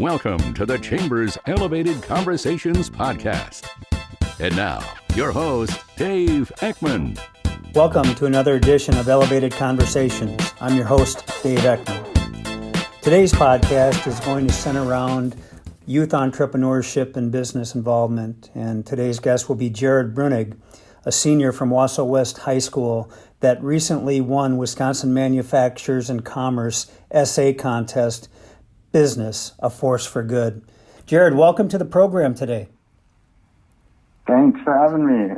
Welcome to the Chamber's Elevated Conversations podcast. And now, your host, Dave Eckmann. Welcome to another edition of Elevated Conversations. I'm your host, Dave Eckmann. Today's podcast is going to center around youth entrepreneurship and business involvement. And today's guest will be Jared Breunig, a senior from Wausau West High School that recently won Wisconsin Manufacturers and Commerce essay contest, Business, a Force for Good. Jared, welcome to the program today. Thanks for having me.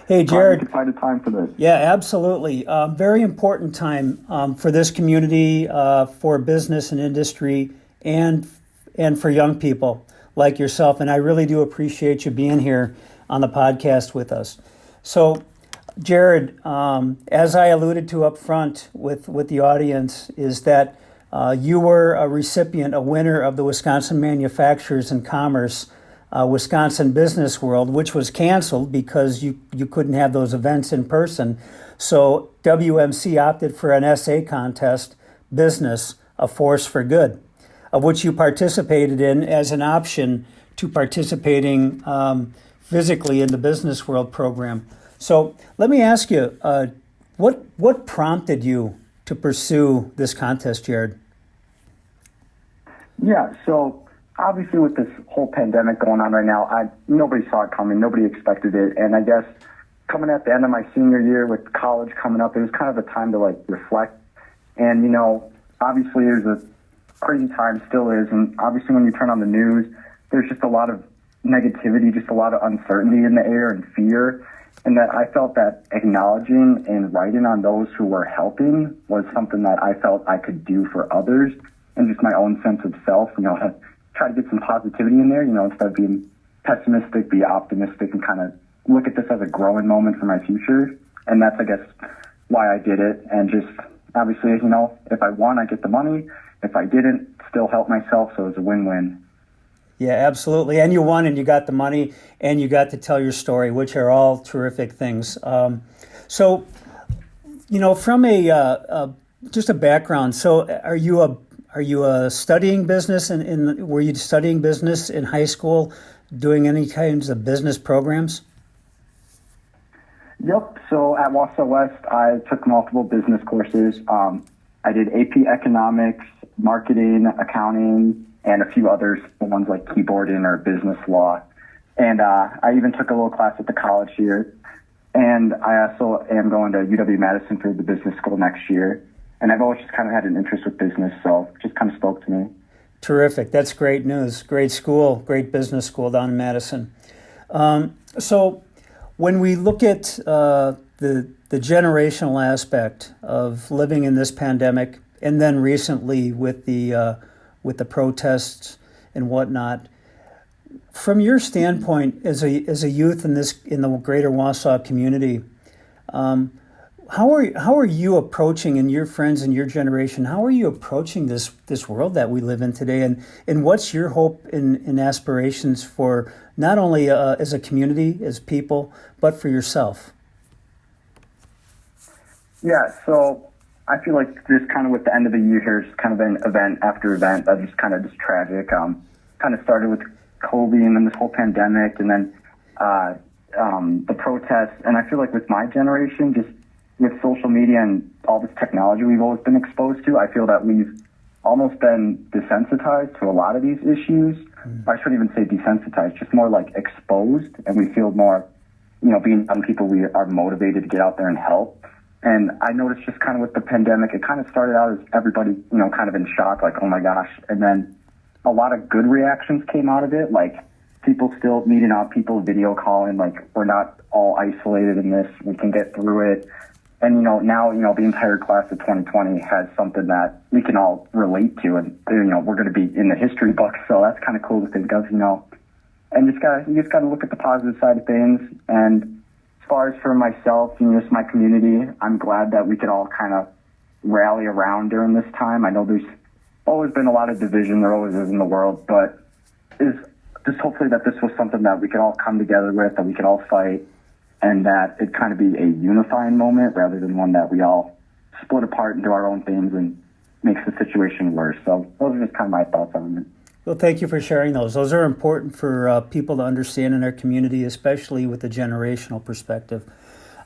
Hey, Jared. Excited time for this. Yeah, absolutely. Very important time for this community, for business and industry, and for young people like yourself. And I really do appreciate you being here on the podcast with us. So, Jared, as I alluded to up front with the audience, is that you were a winner of the Wisconsin Manufacturers and Commerce Wisconsin Business World, which was canceled because you couldn't have those events in person. So WMC opted for an essay contest, Business, a Force for Good, of which you participated in as an option to participating physically in the Business World program. So let me ask you, what prompted you to pursue this contest, Jared? Yeah, so obviously with this whole pandemic going on right now, nobody saw it coming, nobody expected it, and I guess coming at the end of my senior year with college coming up, it was kind of a time to reflect, and obviously there's a crazy time, still is, and obviously when you turn on the news, there's just a lot of negativity, just a lot of uncertainty in the air and fear, and that I felt that acknowledging and writing on those who were helping was something that I felt I could do for others, and just my own sense of self, try to get some positivity in there, instead of being pessimistic, be optimistic and kind of look at this as a growing moment for my future. And that's, I guess, why I did it. And just obviously, if I won, I get the money. If I didn't, still help myself. So it was a win-win. Yeah, absolutely. And you won and you got the money and you got to tell your story, which are all terrific things. So, from just a background, so are you studying business were you studying business in high school, doing any kinds of business programs? Yep. So at Wausau West, I took multiple business courses. I did AP Economics, Marketing, Accounting, and a few others, the ones like keyboarding or business law. And I even took a little class at the college here. And I also am going to UW-Madison for the business school next year. And I've always just kind of had an interest with business, so it just kind of spoke to me. Terrific. That's great news. Great school, great business school down in Madison. So when we look at the generational aspect of living in this pandemic, and then recently with the protests and whatnot, from your standpoint as a youth in the greater Wausau community, how are you approaching, and your friends and your generation, how are you approaching this world that we live in today? And what's your hope and aspirations for not only as a community, as people, but for yourself? Yeah, so I feel like this kind of with the end of the year here is kind of an event after event that just kind of just tragic. Kind of started with COVID and then this whole pandemic and then the protests. And I feel like with my generation, just with social media and all this technology we've always been exposed to, I feel that we've almost been desensitized to a lot of these issues. I shouldn't even say desensitized, just more like exposed. And we feel more, being young people, we are motivated to get out there and help. And I noticed just kind of with the pandemic, it kind of started out as everybody, kind of in shock, like, oh my gosh. And then a lot of good reactions came out of it, like people still meeting out, people video calling, like we're not all isolated in this, we can get through it. And, now, the entire class of 2020 has something that we can all relate to. And, we're going to be in the history books. So that's kind of cool to think of, and you just got to look at the positive side of things. And as far as for myself, just my community, I'm glad that we could all kind of rally around during this time. I know there's always been a lot of division. There always is in the world. But is just hopefully that this was something that we could all come together with, that we could all fight. And that it kind of be a unifying moment rather than one that we all split apart and do our own things and makes the situation worse. So those are just kind of my thoughts on it. Well, thank you for sharing those. Those are important for people to understand in our community, especially with the generational perspective.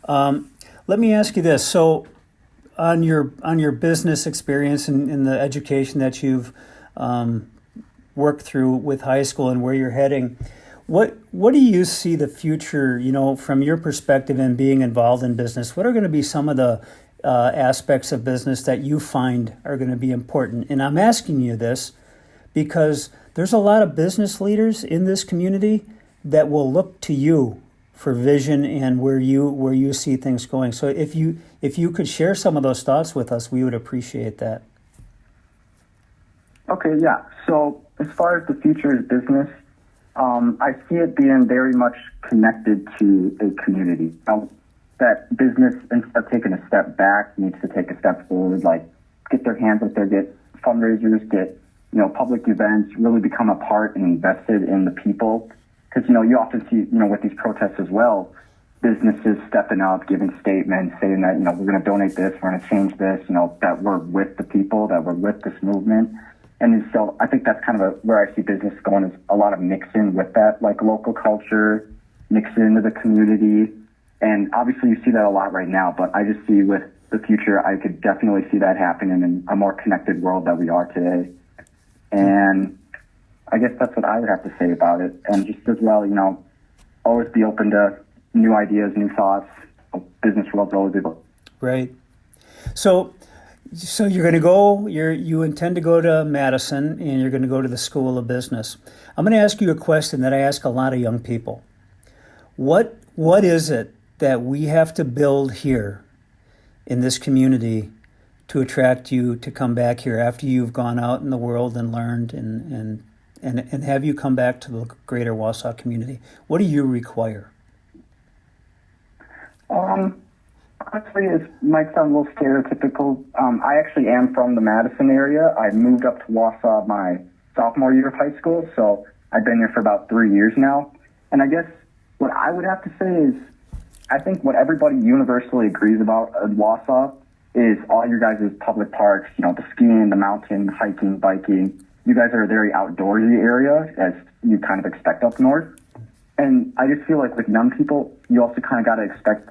Let me ask you this. So on your business experience and the education that you've worked through with high school and where you're heading, what do you see the future, from your perspective and being involved in business? What are going to be some of the aspects of business that you find are going to be important? And I'm asking you this because there's a lot of business leaders in this community that will look to you for vision and where you see things going. So if you could share some of those thoughts with us, we would appreciate that. Okay, yeah. So as far as the future of business, I see it being very much connected to a community. That business, instead of taking a step back, needs to take a step forward, like get their hands up there, get fundraisers, get public events, really become a part and invested in the people. Because, you often see, with these protests as well, businesses stepping up, giving statements, saying that, we're going to donate this, we're going to change this, that we're with the people, that we're with this movement. And so I think that's kind of where I see business going, is a lot of mixing with that, like local culture, mixing into the community. And obviously you see that a lot right now, but I just see with the future, I could definitely see that happening in a more connected world that we are today. And I guess that's what I would have to say about it. And just as well, always be open to new ideas, new thoughts. Business world's always able. Right. So you're going to go, you intend to go to Madison, and you're going to go to the School of Business. I'm going to ask you a question that I ask a lot of young people. What is it that we have to build here in this community to attract you to come back here after you've gone out in the world and learned and have you come back to the greater Wausau community? What do you require? Honestly, it might sound a little stereotypical. I actually am from the Madison area. I moved up to Wausau my sophomore year of high school, so I've been here for about 3 years now. And I guess what I would have to say is, I think what everybody universally agrees about at Wausau is all your guys' public parks, the skiing, the mountain, hiking, biking. You guys are a very outdoorsy area, as you kind of expect up north. And I just feel like with young people, you also kind of got to expect,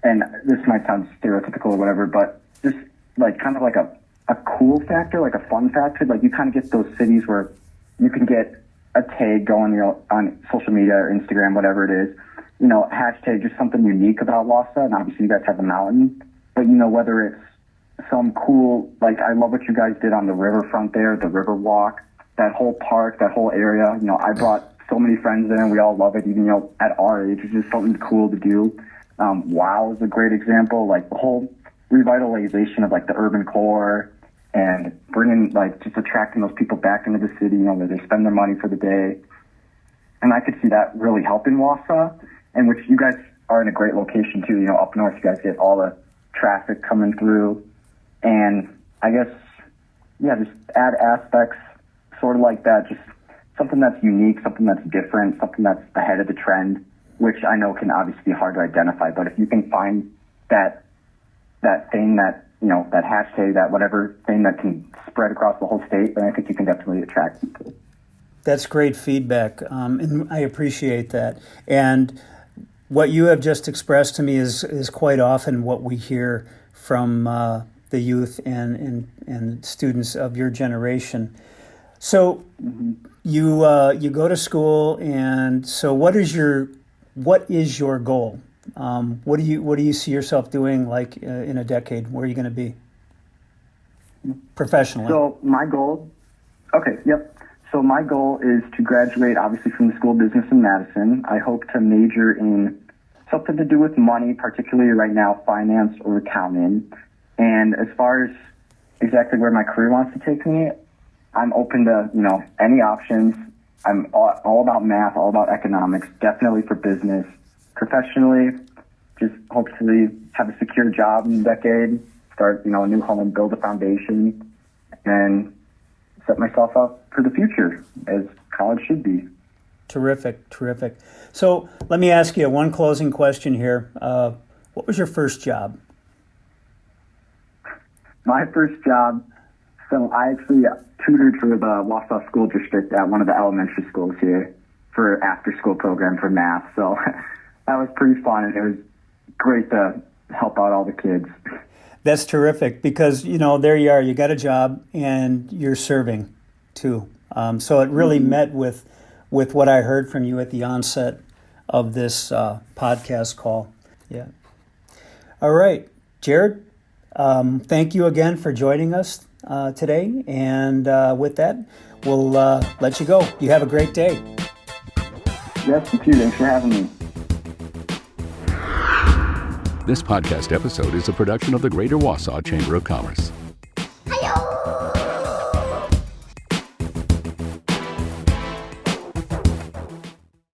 and this might sound stereotypical or whatever, but just like kind of like a cool factor, like a fun factor. Like you kind of get those cities where you can get a tag going, on social media or Instagram, whatever it is, hashtag just something unique about Wausau. And obviously you guys have the mountain, but whether it's some cool, like I love what you guys did on the riverfront there, the river walk, that whole park, that whole area. I brought so many friends there and we all love it, even, at our age. It's just something cool to do. WOW is a great example, like the whole revitalization of like the urban core and bringing, like, just attracting those people back into the city, where they spend their money for the day. And I could see that really helping Wausau, and which you guys are in a great location too. Up north, you guys get all the traffic coming through. And I guess, just add aspects sort of like that, just something that's unique, something that's different, something that's ahead of the trend, which I know can obviously be hard to identify. But if you can find that thing, that, that hashtag, that whatever thing that can spread across the whole state, then I think you can definitely attract people. That's great feedback, and I appreciate that. And what you have just expressed to me is quite often what we hear from the youth and students of your generation. So you go to school, and so what is your goal? What do you see yourself doing, like in a decade? Where are you going to be professionally? So my goal is to graduate, obviously, from the School of Business in Madison. I hope to major in something to do with money, particularly right now, finance or accounting. And as far as exactly where my career wants to take me, I'm open to, any options. I'm all about math, all about economics, definitely for business. Professionally, just hopefully have a secure job in a decade, start, a new home and build a foundation, and set myself up for the future, as college should be. Terrific. So let me ask you one closing question here. What was your first job? My first job, So I actually tutored for the Wausau School District at one of the elementary schools here for after-school program for math. So that was pretty fun, and it was great to help out all the kids. That's terrific because, there you are. You got a job and you're serving too. So it really met with what I heard from you at the onset of this podcast call. Yeah. All right, Jared, thank you again for joining us today. And with that, we'll let you go. You have a great day. Yes, you too. Thanks for having me. This podcast episode is a production of the Greater Wausau Chamber of Commerce.